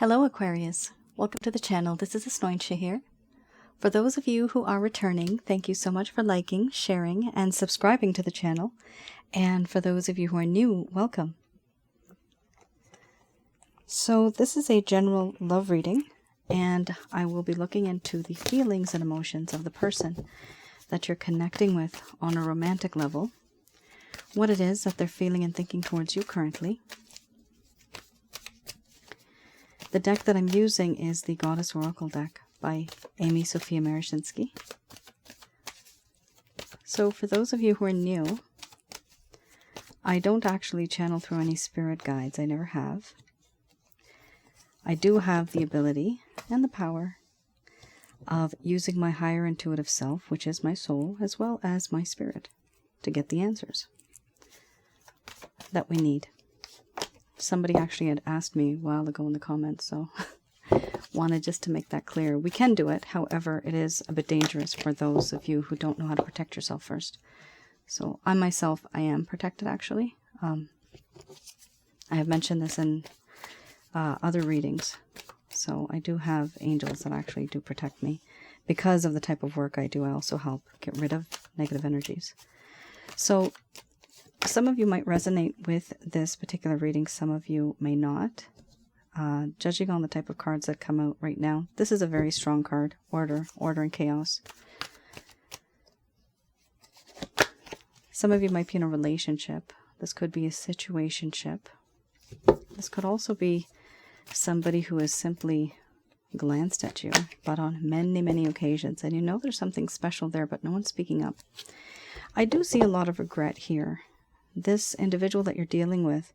Hello Aquarius, welcome to the channel. This is Asnointia here. For those of you who are returning, thank you so much for liking, sharing, and subscribing to the channel. And for those of you who are new, welcome. So this is a general love reading, and I will be looking into the feelings and emotions of the person that you're connecting with on a romantic level, what it is that they're feeling and thinking towards you currently. The deck that I'm using is the Goddess Oracle deck by Amy Sophia Marashinsky. So for those of you who are new, I don't actually channel through any spirit guides. I never have. I do have the ability and the power of using my higher intuitive self, which is my soul, as well as my spirit, to get the answers that we need. Somebody actually had asked me a while ago in the comments, so wanted just to make that clear. We can do it, however, it is a bit dangerous for those of you who don't know how to protect yourself first. So I myself, I am protected actually. I have mentioned this in other readings. So I do have angels that actually do protect me. Because of the type of work I do, I also help get rid of negative energies. So some of you might resonate with this particular reading, some of you may not. Judging on the type of cards that come out right now, this is a very strong card. Order and chaos. Some of you might be in a relationship. This could be a situationship. This could also be somebody who has simply glanced at you, but on many, many occasions. And you know there's something special there, but no one's speaking up. I do see a lot of regret here. This individual that you're dealing with,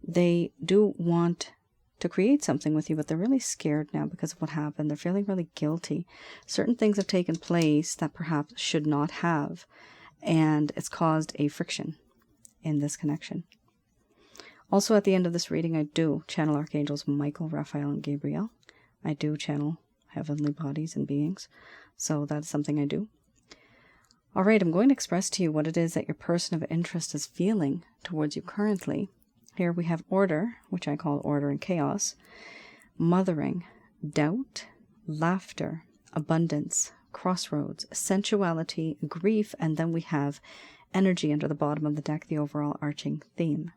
they do want to create something with you, but they're really scared now because of what happened. They're feeling really guilty. Certain things have taken place that perhaps should not have, and it's caused a friction in this connection. Also, at the end of this reading, I do channel Archangels Michael, Raphael, and Gabriel. I do channel heavenly bodies and beings, so that's something I do. All right, I'm going to express to you what it is that your person of interest is feeling towards you currently. Here we have order, which I call order and chaos, mothering, doubt, laughter, abundance, crossroads, sensuality, grief, and then we have energy under the bottom of the deck, the overall arching theme.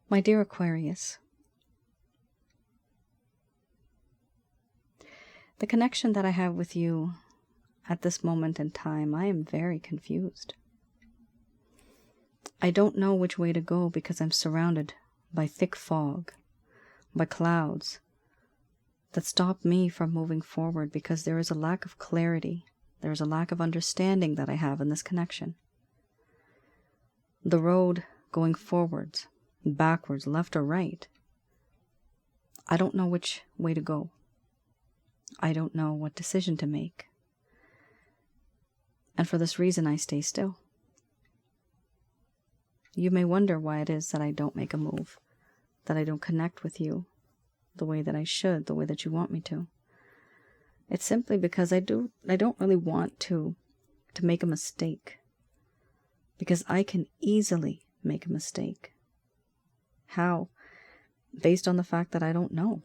My dear Aquarius, the connection that I have with you at this moment in time, I am very confused. I don't know which way to go because I'm surrounded by thick fog, by clouds that stop me from moving forward because there is a lack of clarity. There is a lack of understanding that I have in this connection. The road going forwards, backwards, left or right, I don't know which way to go. I don't know what decision to make. And for this reason, I stay still. You may wonder why it is that I don't make a move, that I don't connect with you the way that I should, the way that you want me to. It's simply because I don't really want to make a mistake, because I can easily make a mistake. How? Based on the fact that I don't know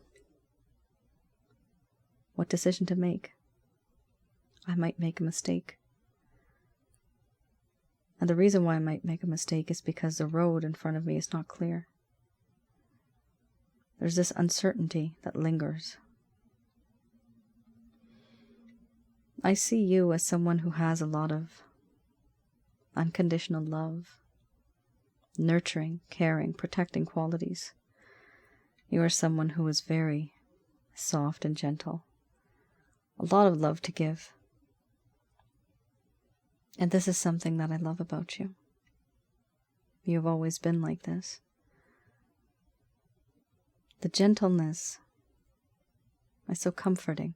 what decision to make. I might make a mistake. And the reason why I might make a mistake is because the road in front of me is not clear. There's this uncertainty that lingers. I see you as someone who has a lot of unconditional love, nurturing, caring, protecting qualities. You are someone who is very soft and gentle. A lot of love to give. And this is something that I love about you. You've always been like this. The gentleness is so comforting.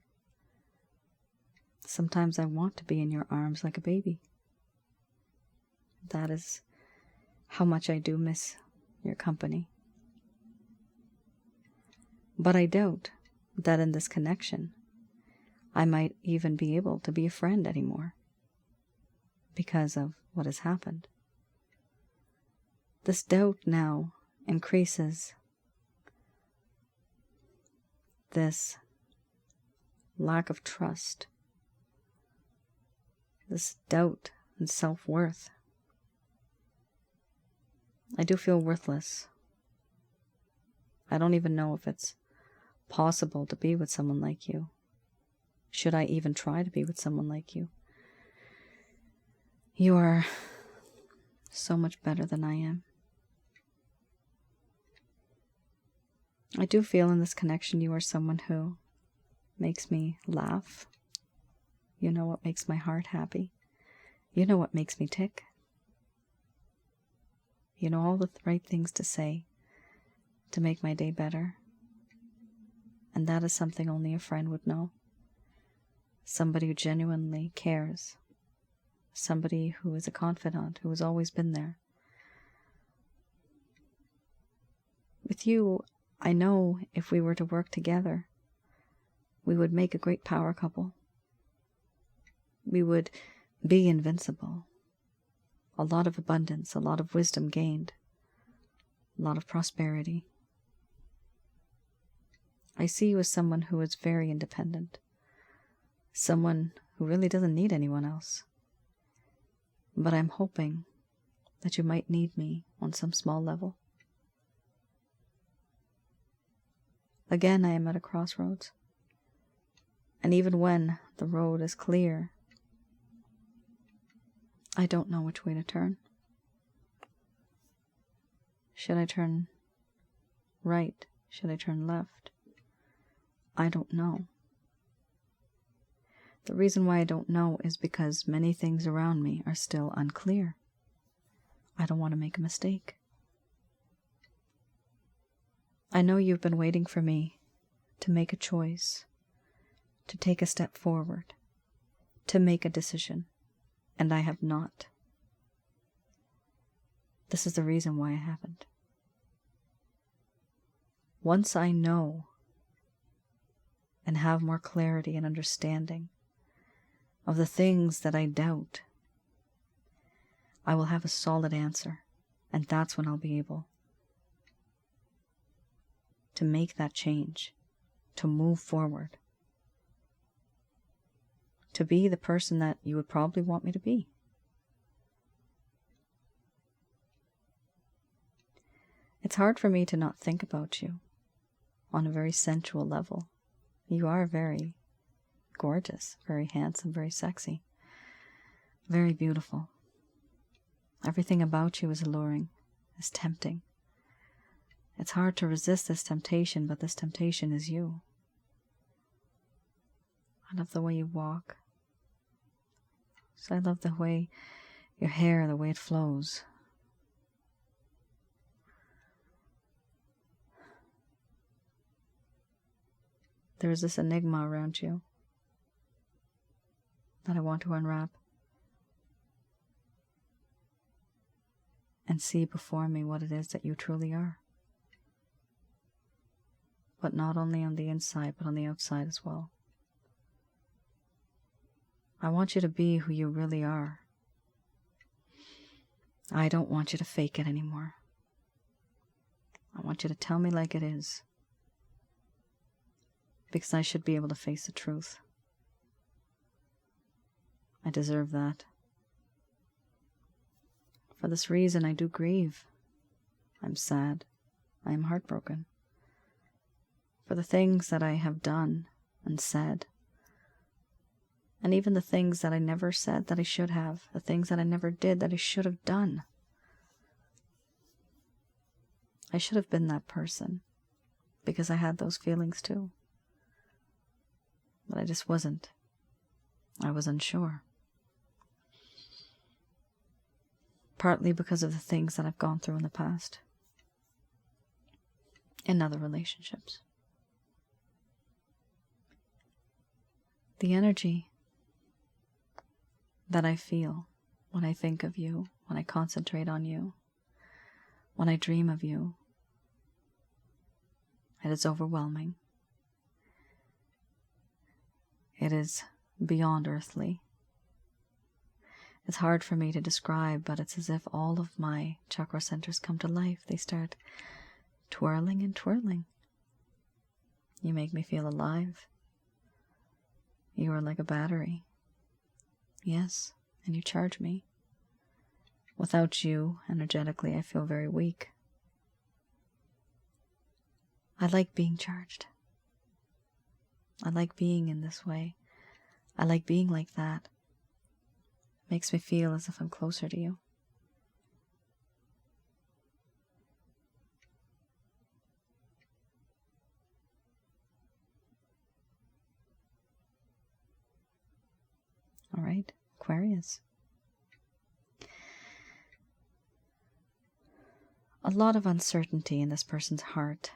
Sometimes I want to be in your arms like a baby. That is how much I do miss your company. But I doubt that in this connection, I might even be able to be a friend anymore because of what has happened. This doubt now increases. This lack of trust, this doubt and self-worth. I do feel worthless. I don't even know if it's possible to be with someone like you. Should I even try to be with someone like you? You are so much better than I am. I do feel in this connection you are someone who makes me laugh. You know what makes my heart happy. You know what makes me tick. You know all the right things to say to make my day better. And that is something only a friend would know. Somebody who genuinely cares. Somebody who is a confidant, who has always been there. With you, I know if we were to work together, we would make a great power couple. We would be invincible. A lot of abundance, a lot of wisdom gained, a lot of prosperity. I see you as someone who is very independent, someone who really doesn't need anyone else. But I'm hoping that you might need me on some small level. Again, I am at a crossroads. And even when the road is clear, I don't know which way to turn. Should I turn right? Should I turn left? I don't know. The reason why I don't know is because many things around me are still unclear. I don't want to make a mistake. I know you've been waiting for me to make a choice, to take a step forward, to make a decision, and I have not. This is the reason why I haven't. Once I know and have more clarity and understanding of the things that I doubt, I will have a solid answer, and that's when I'll be able to make that change, to move forward, to be the person that you would probably want me to be. It's hard for me to not think about you on a very sensual level. You are very gorgeous, very handsome, very sexy, very beautiful. Everything about you is alluring, is tempting. It's hard to resist this temptation, but this temptation is you. I love the way you walk. So I love the way your hair, the way it flows. There is this enigma around you that I want to unwrap and see before me what it is that you truly are. But not only on the inside, but on the outside as well. I want you to be who you really are. I don't want you to fake it anymore. I want you to tell me like it is. Because I should be able to face the truth. I deserve that. For this reason, I do grieve. I'm sad. I am heartbroken. For the things that I have done and said. And even the things that I never said that I should have. The things that I never did that I should have done. I should have been that person. Because I had those feelings too. But I just wasn't. I was unsure. Partly because of the things that I've gone through in the past. In other relationships. The energy that I feel when I think of you, when I concentrate on you, when I dream of you, it is overwhelming. It is beyond earthly. It's hard for me to describe, but it's as if all of my chakra centers come to life. They start twirling and twirling. You make me feel alive. You are like a battery. Yes, and you charge me. Without you, energetically, I feel very weak. I like being charged. I like being in this way. I like being like that. Makes me feel as if I'm closer to you. All right, Aquarius. A lot of uncertainty in this person's heart.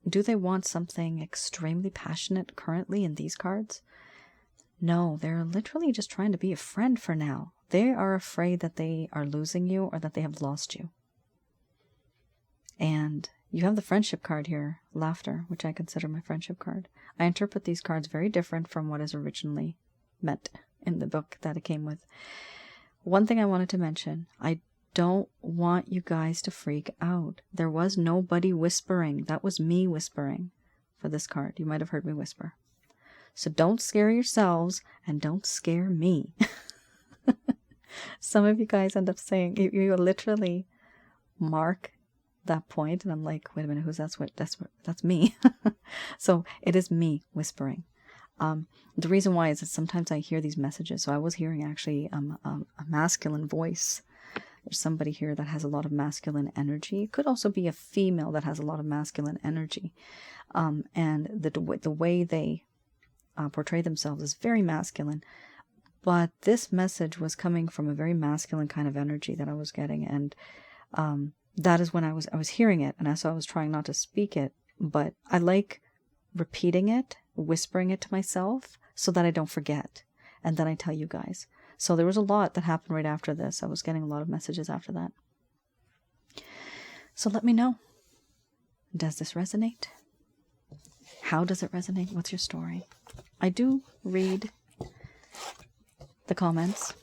Do they want something extremely passionate currently in these cards? No, they're literally just trying to be a friend for now. They are afraid that they are losing you or that they have lost you. And you have the friendship card here, laughter, which I consider my friendship card. I interpret these cards very different from what is originally meant in the book that it came with. One thing I wanted to mention, I don't want you guys to freak out. There was nobody whispering. That was me whispering for this card. You might have heard me whisper. So don't scare yourselves and don't scare me. Some of you guys end up saying, you literally mark that point, and I'm like, wait a minute, who's that's me. So it is me whispering. The reason why is that sometimes I hear these messages. So I was hearing actually a masculine voice. There's somebody here that has a lot of masculine energy. It could also be a female that has a lot of masculine energy. And the way they portray themselves is very masculine. But this message was coming from a very masculine kind of energy that I was getting. And that is when I was hearing it. And so I was trying not to speak it. But I like repeating it, whispering it to myself so that I don't forget. And then I tell you guys. So there was a lot that happened right after this. I was getting a lot of messages after that. So let me know. Does this resonate? How does it resonate? What's your story? I do read the comments.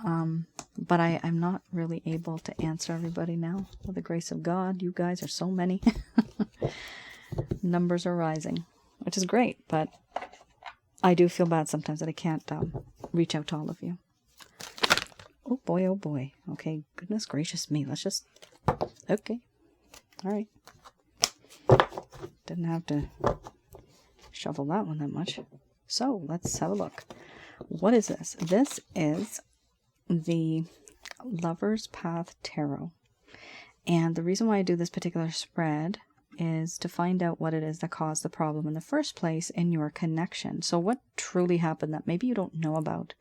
But I'm not really able to answer everybody now. With the grace of God, you guys are so many. Numbers are rising, which is great, but I do feel bad sometimes that I can't reach out to all of you. Oh boy, oh boy. Okay, goodness gracious me. Let's just... Okay. All right. Didn't have to shovel that one that much. So, let's have a look. What is this? This is the Lover's Path Tarot. And the reason why I do this particular spread is to find out what it is that caused the problem in the first place in your connection. So what truly happened that maybe you don't know about?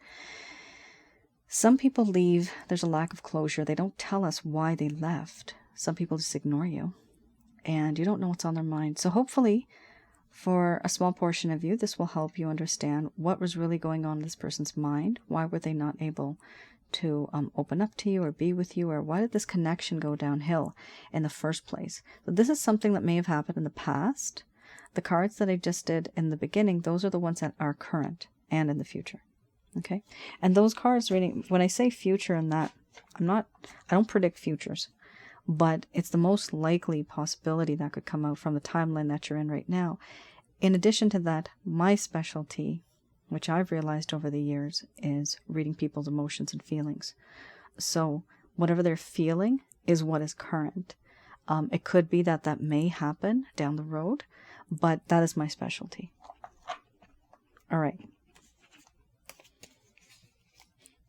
Some people leave, there's a lack of closure. They don't tell us why they left. Some people just ignore you. And you don't know what's on their mind. So hopefully, for a small portion of you, this will help you understand what was really going on in this person's mind. Why were they not able to open up to you or be with you, or why did this connection go downhill in the first place? So this is something that may have happened in the past. The cards that I just did in the beginning, those are the ones that are current and in the future. Okay? And those cards reading, when I say future and that, I don't predict futures, but it's the most likely possibility that could come out from the timeline that you're in right now. In addition to that, my specialty, which I've realized over the years, is reading people's emotions and feelings. So whatever they're feeling is what is current. It could be that may happen down the road, but that is my specialty. All right.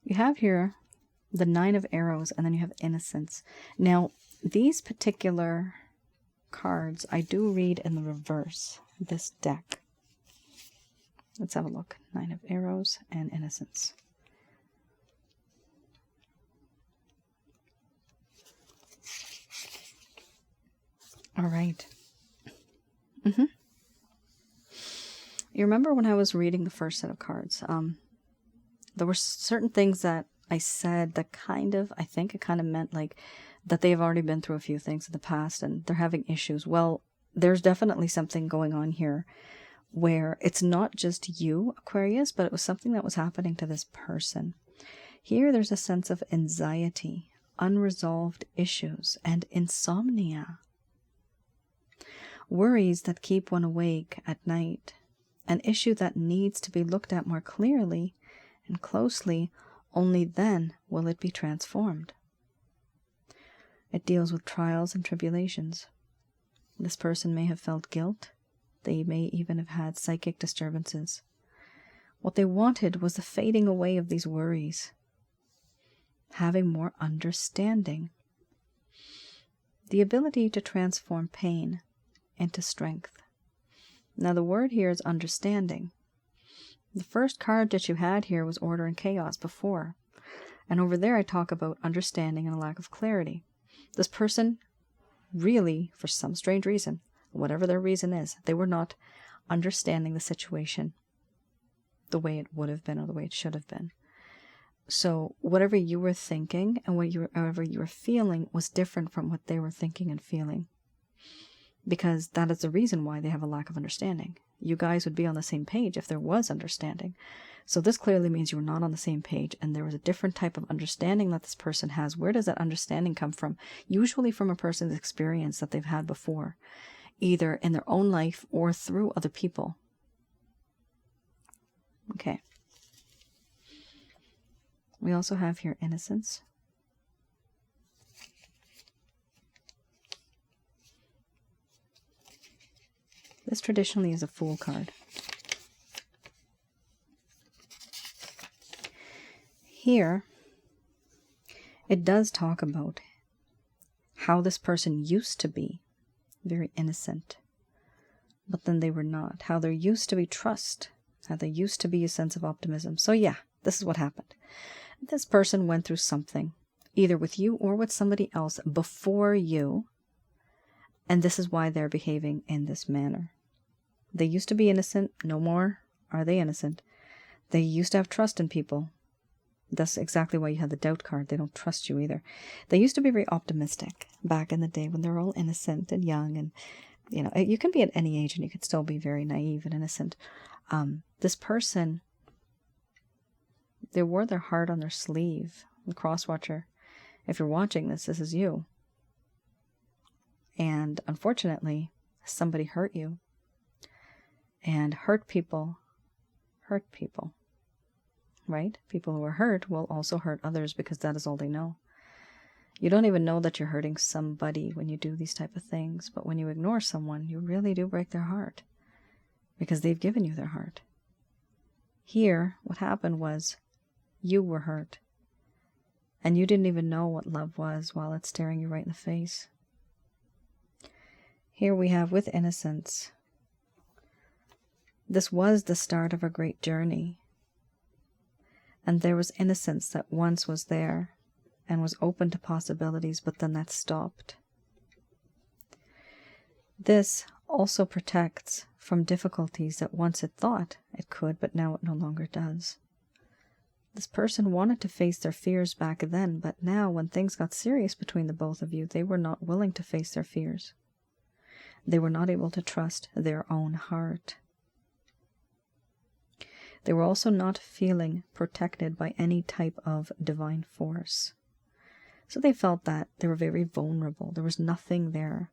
You have here the Nine of Arrows, and then you have Innocence. Now, these particular cards, I do read in the reverse, this deck. Let's have a look. Nine of Arrows and Innocence. All right. You remember when I was reading the first set of cards, there were certain things that I said that I think it kind of meant like that they've already been through a few things in the past and they're having issues. Well, there's definitely something going on here where it's not just you, Aquarius, but it was something that was happening to this person. Here there's a sense of anxiety, unresolved issues, and insomnia. Worries that keep one awake at night. An issue that needs to be looked at more clearly and closely. Only then will it be transformed. It deals with trials and tribulations. This person may have felt guilt. They may even have had psychic disturbances. What they wanted was the fading away of these worries, having more understanding, the ability to transform pain into strength. Now the word here is understanding. The first card that you had here was order and chaos before. And over there I talk about understanding and a lack of clarity. This person really, for some strange reason, whatever their reason is, they were not understanding the situation the way it would have been or the way it should have been. So whatever you were thinking and whatever you were feeling was different from what they were thinking and feeling. Because that is the reason why they have a lack of understanding. You guys would be on the same page if there was understanding. So this clearly means you were not on the same page, and there was a different type of understanding that this person has. Where does that understanding come from? Usually from a person's experience that they've had before, either in their own life or through other people. Okay. We also have here innocence. This traditionally is a Fool card. Here, it does talk about how this person used to be very innocent, but then they were not. How there used to be trust, how there used to be a sense of optimism. So yeah, this is what happened. This person went through something, either with you or with somebody else before you, and this is why they're behaving in this manner. They used to be innocent, no more are they innocent. They used to have trust in people. That's exactly why you had the doubt card. They don't trust you either. They used to be very optimistic back in the day when they were all innocent and young, and you know, you can be at any age and you can still be very naive and innocent. This person, they wore their heart on their sleeve. The cross-watcher, if you're watching this, this is you. And unfortunately, somebody hurt you. And hurt people, right? People who are hurt will also hurt others because that is all they know. You don't even know that you're hurting somebody when you do these type of things, but when you ignore someone, you really do break their heart because they've given you their heart. Here, what happened was you were hurt and you didn't even know what love was while it's staring you right in the face. Here we have with innocence. This was the start of a great journey. And there was innocence that once was there and was open to possibilities, but then that stopped. This also protects from difficulties that once it thought it could, but now it no longer does. This person wanted to face their fears back then, but now when things got serious between the both of you, they were not willing to face their fears. They were not able to trust their own heart. They were also not feeling protected by any type of divine force. So they felt that they were very vulnerable. There was nothing there.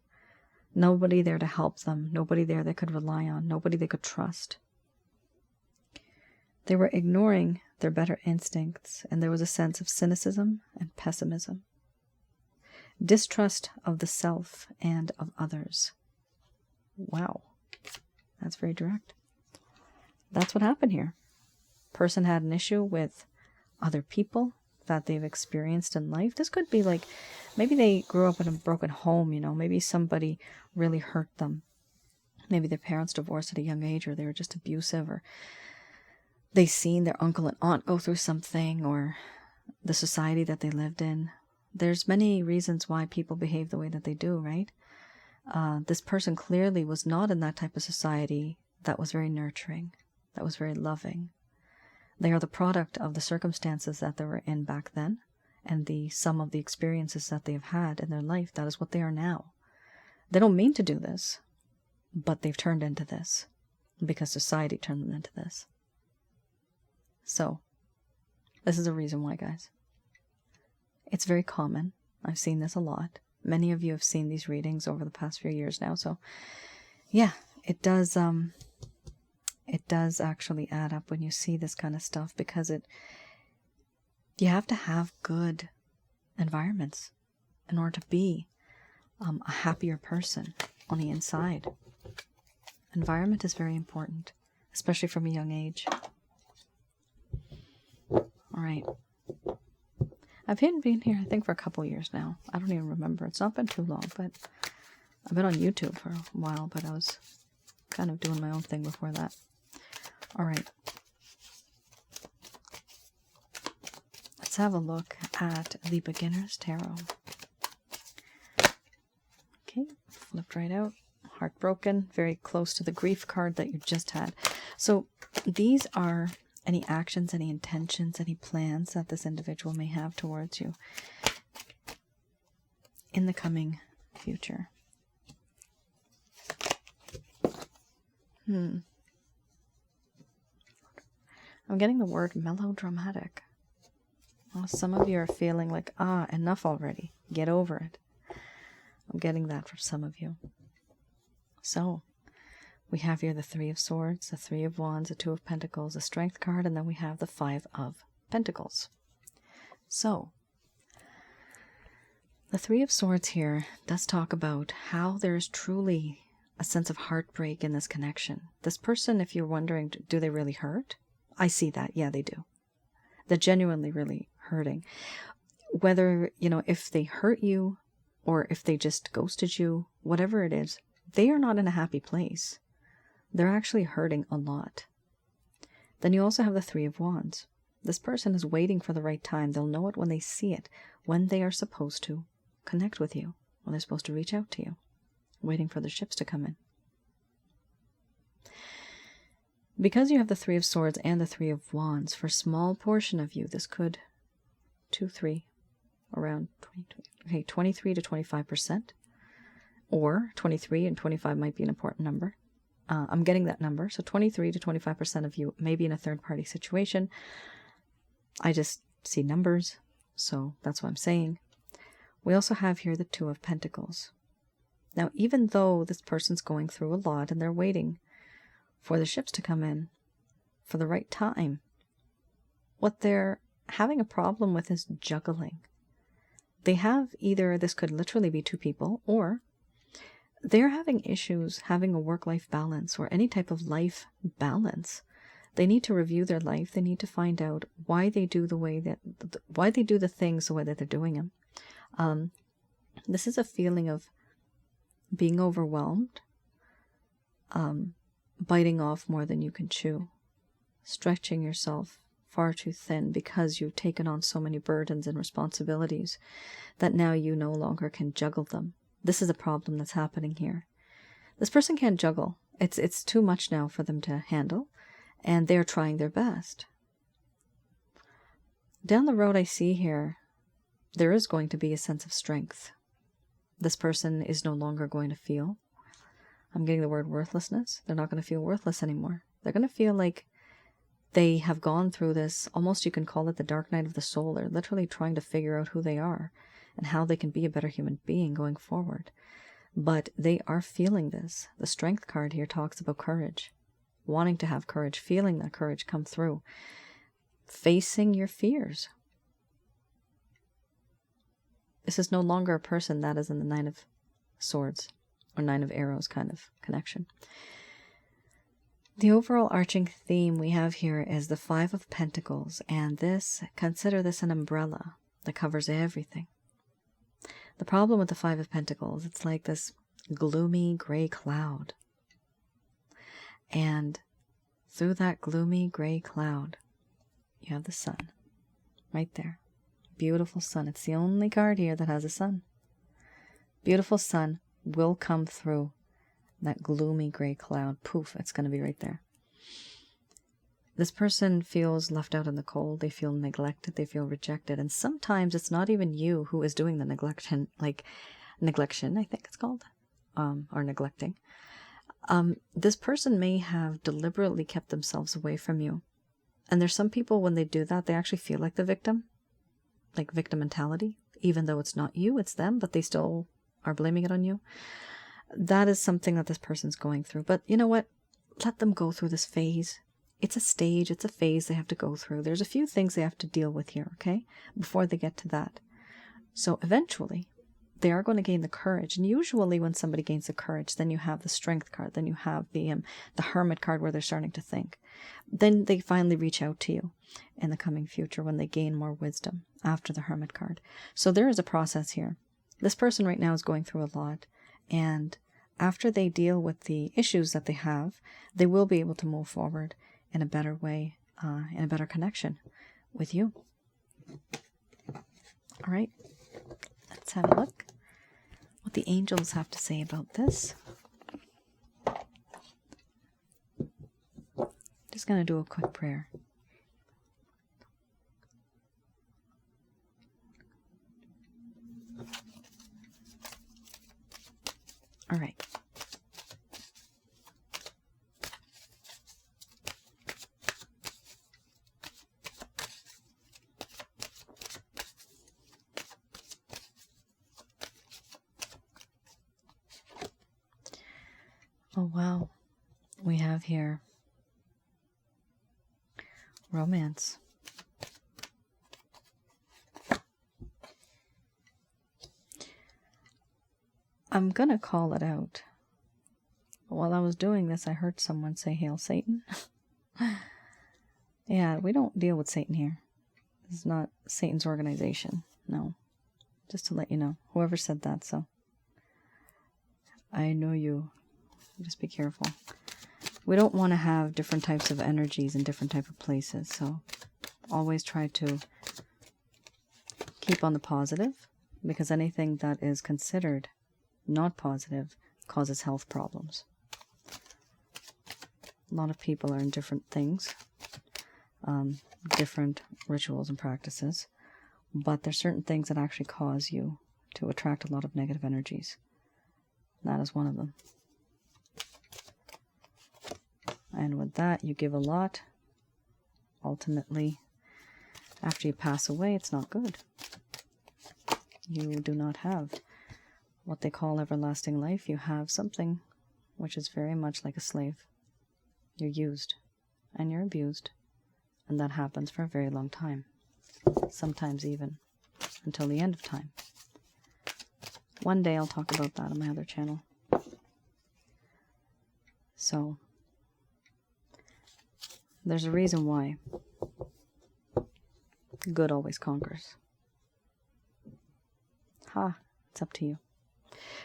Nobody there to help them. Nobody there they could rely on. Nobody they could trust. They were ignoring their better instincts, and there was a sense of cynicism and pessimism. Distrust of the self and of others. Wow. That's very direct. That's what happened here. Person had an issue with other people that they've experienced in life. This could be like, maybe they grew up in a broken home, you know, maybe somebody really hurt them. Maybe their parents divorced at a young age, or they were just abusive, or they seen their uncle and aunt go through something, or the society that they lived in. There's many reasons why people behave the way that they do, right? This person clearly was not in that type of society that was very nurturing, that was very loving. They are the product of the circumstances that they were in back then, and the sum of the experiences that they have had in their life. That is what they are now. They don't mean to do this, but they've turned into this. because society turned them into this. So, this is a reason why, guys. It's very common. I've seen this a lot. Many of you have seen these readings over the past few years now. So, yeah, it does actually add up when you see this kind of stuff, because you have to have good environments in order to be a happier person on the inside. Environment is very important, especially from a young age. All right. I've been here, I think, for a couple years now. I don't even remember. It's not been too long, but I've been on YouTube for a while, but I was kind of doing my own thing before that. All right. Let's have a look at the Beginner's Tarot. Okay, flipped right out. Heartbroken, very close to the grief card that you just had. So these are any actions, any intentions, any plans that this individual may have towards you in the coming future. I'm getting the word melodramatic. Well, some of you are feeling like, enough already. Get over it. I'm getting that from some of you. So, we have here the Three of Swords, the Three of Wands, the Two of Pentacles, the Strength card, and then we have the Five of Pentacles. So, the Three of Swords here does talk about how there's truly a sense of heartbreak in this connection. This person, if you're wondering, do they really hurt? I see that. Yeah, they do. They're genuinely really hurting. Whether, if they hurt you or if they just ghosted you, whatever it is, they are not in a happy place. They're actually hurting a lot. Then you also have the Three of Wands. This person is waiting for the right time. They'll know it when they see it, when they are supposed to connect with you, when they're supposed to reach out to you, waiting for the ships to come in. Because you have the Three of Swords and the Three of Wands, for a small portion of you, this could, 23 to 25%, or 23 and 25 might be an important number. I'm getting that number. So 23 to 25% of you may be in a third-party situation. I just see numbers, so that's what I'm saying. We also have here the Two of Pentacles. Now, even though this person's going through a lot and they're waiting for the ships to come in for the right time, what they're having a problem with is juggling. They have either, this could literally be two people, or they're having issues having a work-life balance or any type of life balance. They need to review their life. They need to find out why they do the things the way that they're doing them. This is a feeling of being overwhelmed, biting off more than you can chew, stretching yourself far too thin because you've taken on so many burdens and responsibilities that now you no longer can juggle them. This is a problem that's happening here. This person can't juggle. It's too much now for them to handle, and they're trying their best. Down the road, I see here, there is going to be a sense of strength. This person is no longer going to feel, I'm getting the word worthlessness. They're not going to feel worthless anymore. They're going to feel like they have gone through this, almost you can call it the dark night of the soul. They're literally trying to figure out who they are and how they can be a better human being going forward. But they are feeling this. The Strength card here talks about courage, wanting to have courage, feeling that courage come through, facing your fears. This is no longer a person that is in the Nine of Swords or Nine of Arrows kind of connection. The overall arching theme we have here is the Five of Pentacles, and consider this an umbrella that covers everything. The problem with the Five of Pentacles, it's like this gloomy gray cloud. And through that gloomy gray cloud, you have the sun right there. Beautiful sun. It's the only card here that has a sun. Beautiful sun will come through that gloomy gray cloud. Poof, it's going to be right there. This person feels left out in the cold. They feel neglected. They feel rejected. And sometimes it's not even you who is doing the neglection, I think it's called, or neglecting. This person may have deliberately kept themselves away from you. And there's some people, when they do that, they actually feel like the victim, like victim mentality, even though it's not you, it's them, but they still are blaming it on you. That is something that this person's going through. But you know what? Let them go through this phase. It's a stage, it's a phase they have to go through. There's a few things they have to deal with here, okay? Before they get to that. So eventually, they are going to gain the courage. And usually when somebody gains the courage, then you have the strength card. Then you have the hermit card where they're starting to think. Then they finally reach out to you in the coming future when they gain more wisdom after the hermit card. So there is a process here. This person right now is going through a lot. And after they deal with the issues that they have, they will be able to move forward in a better way, in a better connection with you. All right, let's have a look what the angels have to say about this. Just going to do a quick prayer. All right. Oh, wow. We have here romance. I'm going to call it out. While I was doing this, I heard someone say, "Hail Satan." Yeah, we don't deal with Satan here. This is not Satan's organization. No. Just to let you know. Whoever said that, so. I know you. Just be careful. We don't want to have different types of energies in different type of places, so always try to keep on the positive, because anything that is considered not positive causes health problems. A lot of people are in different things, different rituals and practices, but there's certain things that actually cause you to attract a lot of negative energies. That is one of them. And with that, you give a lot. Ultimately, after you pass away, it's not good. You do not have what they call everlasting life. You have something which is very much like a slave. You're used and you're abused. And that happens for a very long time. Sometimes even until the end of time. One day I'll talk about that on my other channel. So, there's a reason why good always conquers. It's up to you.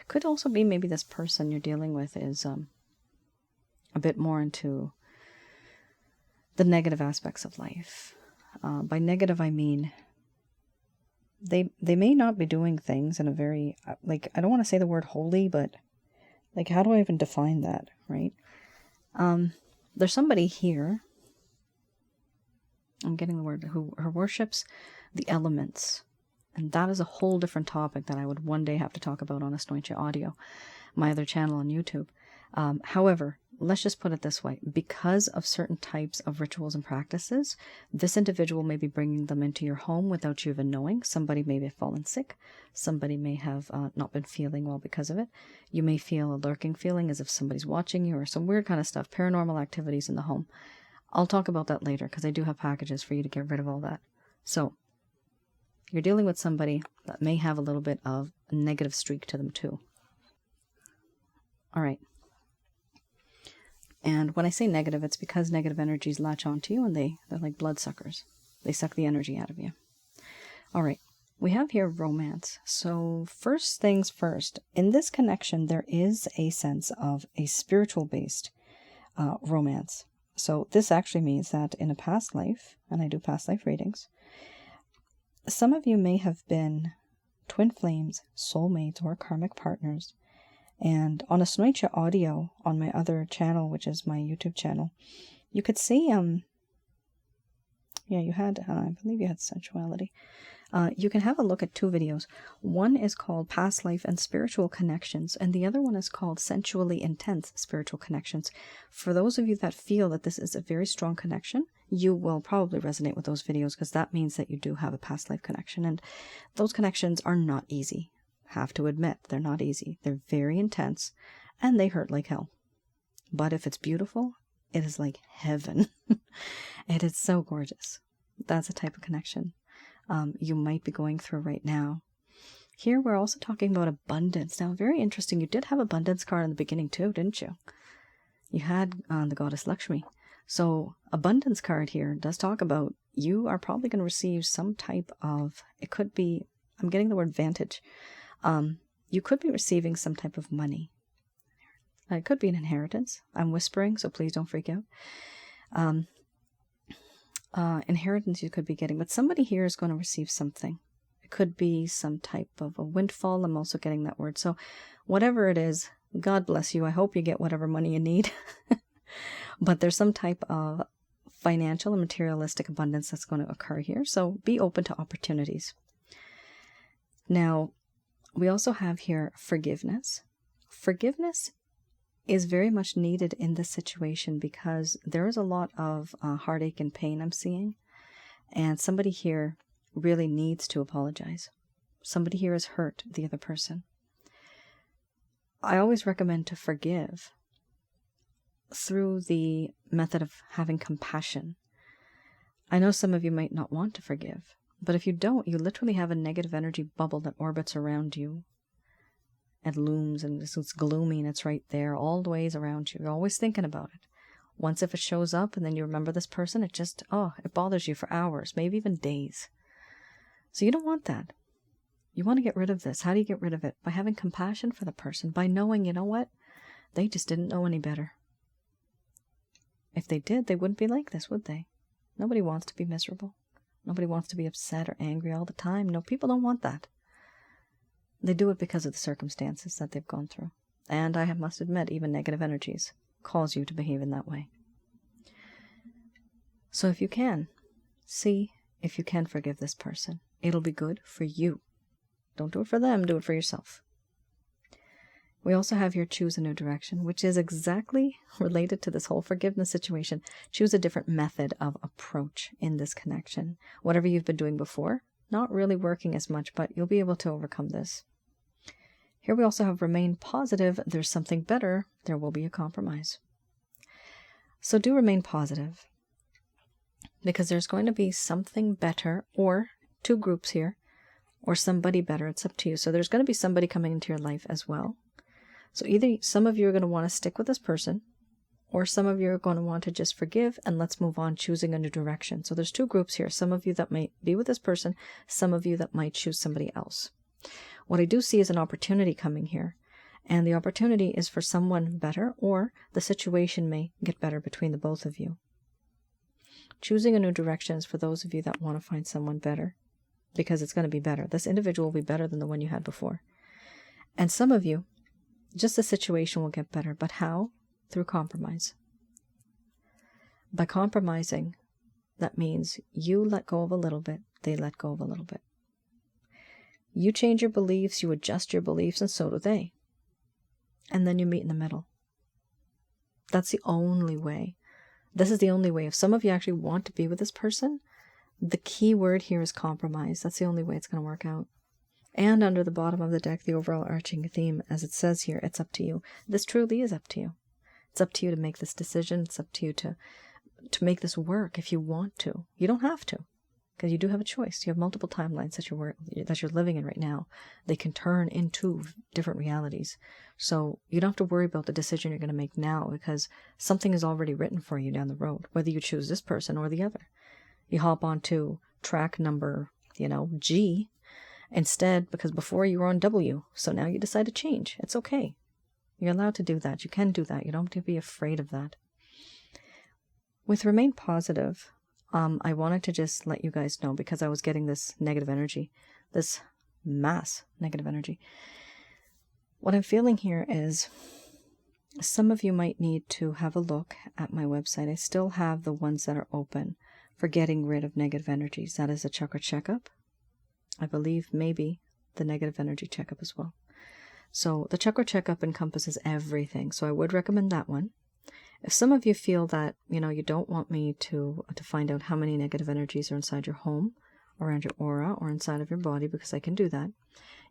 Could also be maybe this person you're dealing with is a bit more into the negative aspects of life. By negative, I mean they may not be doing things in a very, like, I don't want to say the word holy, but like, how do I even define that, right? There's somebody here, I'm getting the word, who worships the elements. And that is a whole different topic that I would one day have to talk about on Asnointia Audio, my other channel on YouTube. However, let's just put it this way. Because of certain types of rituals and practices, this individual may be bringing them into your home without you even knowing. Somebody may have fallen sick. Somebody may have not been feeling well because of it. You may feel a lurking feeling as if somebody's watching you or some weird kind of stuff. Paranormal activities in the home. I'll talk about that later because I do have packages for you to get rid of all that. So, you're dealing with somebody that may have a little bit of a negative streak to them too. All right. And when I say negative, it's because negative energies latch onto you and they're like bloodsuckers. They suck the energy out of you. All right. We have here romance. So first things first, in this connection, there is a sense of a spiritual-based romance. So this actually means that in a past life, and I do past life readings, some of you may have been twin flames, soulmates, or karmic partners. And on Asnointia Audio, on my other channel, which is my YouTube channel, you could see Yeah, you had, I believe you had sensuality. You can have a look at 2 videos. One is called Past Life and Spiritual Connections, and the other one is called Sensually Intense Spiritual Connections. For those of you that feel that this is a very strong connection, you will probably resonate with those videos, because that means that you do have a past life connection. And those connections are not easy. Have to admit, they're not easy. They're very intense, and they hurt like hell. But if it's beautiful, it is like heaven. It is so gorgeous. That's a type of connection you might be going through right now. Here we're also talking about abundance. Now, very interesting. You did have abundance card in the beginning too, didn't you? You had the goddess Lakshmi. So abundance card here does talk about you are probably going to receive some type of, it could be, I'm getting the word vantage. You could be receiving some type of money. It could be an inheritance. I'm whispering, so please don't freak out. Inheritance you could be getting, but somebody here is going to receive something. It could be some type of a windfall. I'm also getting that word. So whatever it is, God bless you. I hope you get whatever money you need. But there's some type of financial and materialistic abundance that's going to occur here. So be open to opportunities. Now, we also have here forgiveness. Forgiveness is very much needed in this situation, because there is a lot of heartache and pain I'm seeing. And somebody here really needs to apologize. Somebody here has hurt the other person. I always recommend to forgive through the method of having compassion. I know some of you might not want to forgive, but if you don't, you literally have a negative energy bubble that orbits around you. It looms, and it's gloomy, and it's right there all the ways around you. You're always thinking about it. Once if it shows up and then you remember this person, it just, it bothers you for hours, maybe even days. So you don't want that. You want to get rid of this. How do you get rid of it? By having compassion for the person, by knowing, you know what? They just didn't know any better. If they did, they wouldn't be like this, would they? Nobody wants to be miserable. Nobody wants to be upset or angry all the time. No, people don't want that. They do it because of the circumstances that they've gone through. And I must admit, even negative energies cause you to behave in that way. So if you can, see if you can forgive this person. It'll be good for you. Don't do it for them, do it for yourself. We also have here choose a new direction, which is exactly related to this whole forgiveness situation. Choose a different method of approach in this connection. Whatever you've been doing before, not really working as much, but you'll be able to overcome this. Here we also have remain positive. There's something better. There will be a compromise. So do remain positive, because there's going to be something better, or 2 groups here, or somebody better. It's up to you. So there's going to be somebody coming into your life as well. So either some of you are going to want to stick with this person, or some of you are going to want to just forgive and let's move on, choosing a new direction. So there's 2 groups here. Some of you that might be with this person, some of you that might choose somebody else. What I do see is an opportunity coming here. And the opportunity is for someone better, or the situation may get better between the both of you. Choosing a new direction is for those of you that want to find someone better, because it's going to be better. This individual will be better than the one you had before. And some of you, just the situation will get better. But how? Through compromise. By compromising, that means you let go of a little bit, they let go of a little bit. You change your beliefs, you adjust your beliefs, and so do they. And then you meet in the middle. That's the only way. This is the only way. If some of you actually want to be with this person, the key word here is compromise. That's the only way it's going to work out. And under the bottom of the deck, the overall arching theme, as it says here, it's up to you. This truly is up to you. It's up to you to make this decision. It's up to you to make this work if you want to. You don't have to, because you do have a choice. You have multiple timelines that you're living in right now. They can turn into different realities. So you don't have to worry about the decision you're going to make now, because something is already written for you down the road, whether you choose this person or the other. You hop onto track number, G, instead, because before you were on W, so now you decide to change. It's okay. You're allowed to do that. You can do that. You don't have to be afraid of that. With remain positive, I wanted to just let you guys know, because I was getting this negative energy, this mass negative energy. What I'm feeling here is some of you might need to have a look at my website. I still have the ones that are open for getting rid of negative energies. That is a chakra checkup. I believe maybe the negative energy checkup as well. So the chakra checkup encompasses everything. So I would recommend that one. If some of you feel that, you don't want me to find out how many negative energies are inside your home, around your aura, or inside of your body, because I can do that,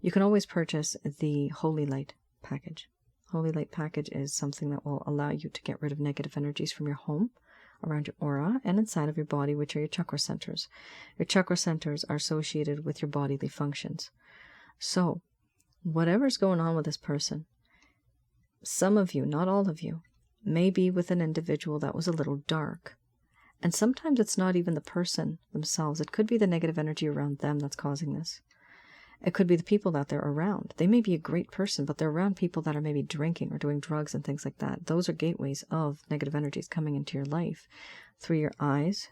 you can always purchase the Holy Light package. Holy Light package is something that will allow you to get rid of negative energies from your home, around your aura, and inside of your body, which are your chakra centers. Your chakra centers are associated with your bodily functions. So, whatever's going on with this person, some of you, not all of you, may be with an individual that was a little dark. And sometimes it's not even the person themselves. It could be the negative energy around them that's causing this. It could be the people that they're around. They may be a great person, but they're around people that are maybe drinking or doing drugs and things like that. Those are gateways of negative energies coming into your life through your eyes.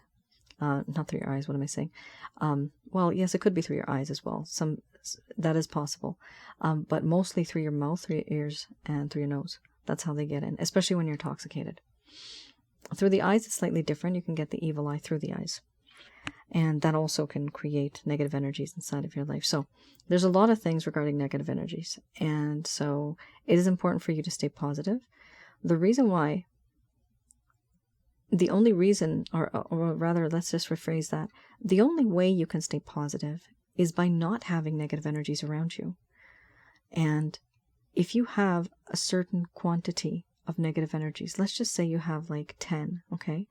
Not through your eyes, what am I saying? Well, yes, it could be through your eyes as well. That is possible. But mostly through your mouth, through your ears, and through your nose. That's how they get in, especially when you're intoxicated. Through the eyes, it's slightly different. You can get the evil eye through the eyes. And that also can create negative energies inside of your life. So there's a lot of things regarding negative energies. And so it is important for you to stay positive. The only reason, or rather, let's just rephrase that. The only way you can stay positive is by not having negative energies around you. And if you have a certain quantity of negative energies, let's just say you have like 10, okay?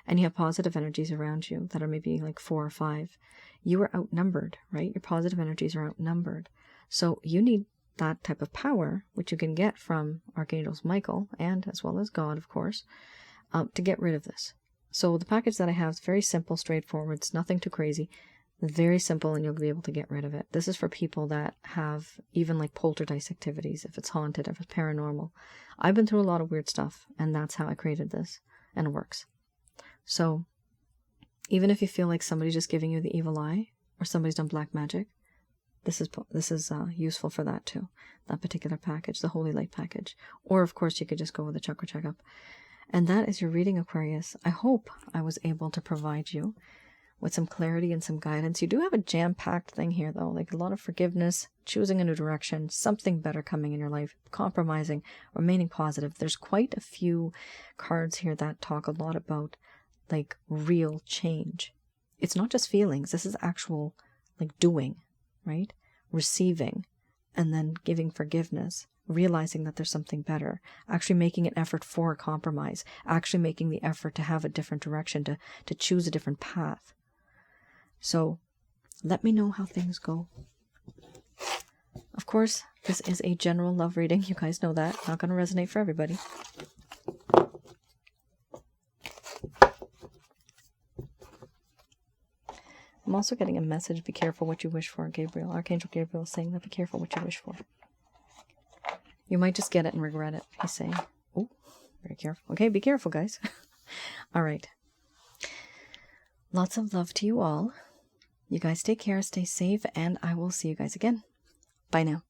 And you have positive energies around you that are maybe like 4 or 5, you are outnumbered, right? Your positive energies are outnumbered. So you need that type of power, which you can get from Archangels Michael and as well as God, of course, to get rid of this. So the package that I have is very simple, straightforward. It's nothing too crazy. Very simple, and you'll be able to get rid of it. This is for people that have even like poltergeist activities, if it's haunted, if it's paranormal. I've been through a lot of weird stuff, and that's how I created this, and it works. So even if you feel like somebody's just giving you the evil eye, or somebody's done black magic, this is useful for that too. That particular package, the Holy Light package. Or of course you could just go with the chakra checkup. And that is your reading, Aquarius. I hope I was able to provide you with some clarity and some guidance. You do have a jam-packed thing here, though, like a lot of forgiveness, choosing a new direction, something better coming in your life, compromising, remaining positive. There's quite a few cards here that talk a lot about like real change. It's not just feelings. This is actual like doing, right? Receiving, and then giving forgiveness, realizing that there's something better, actually making an effort for a compromise, actually making the effort to have a different direction, to choose a different path. So let me know how things go. Of course, this is a general love reading. You guys know that. Not going to resonate for everybody. I'm also getting a message, be careful what you wish for, Gabriel. Archangel Gabriel is saying that be careful what you wish for. You might just get it and regret it, he's saying. Oh, very careful. Okay, be careful, guys. All right. Lots of love to you all. You guys take care, stay safe, and I will see you guys again. Bye now.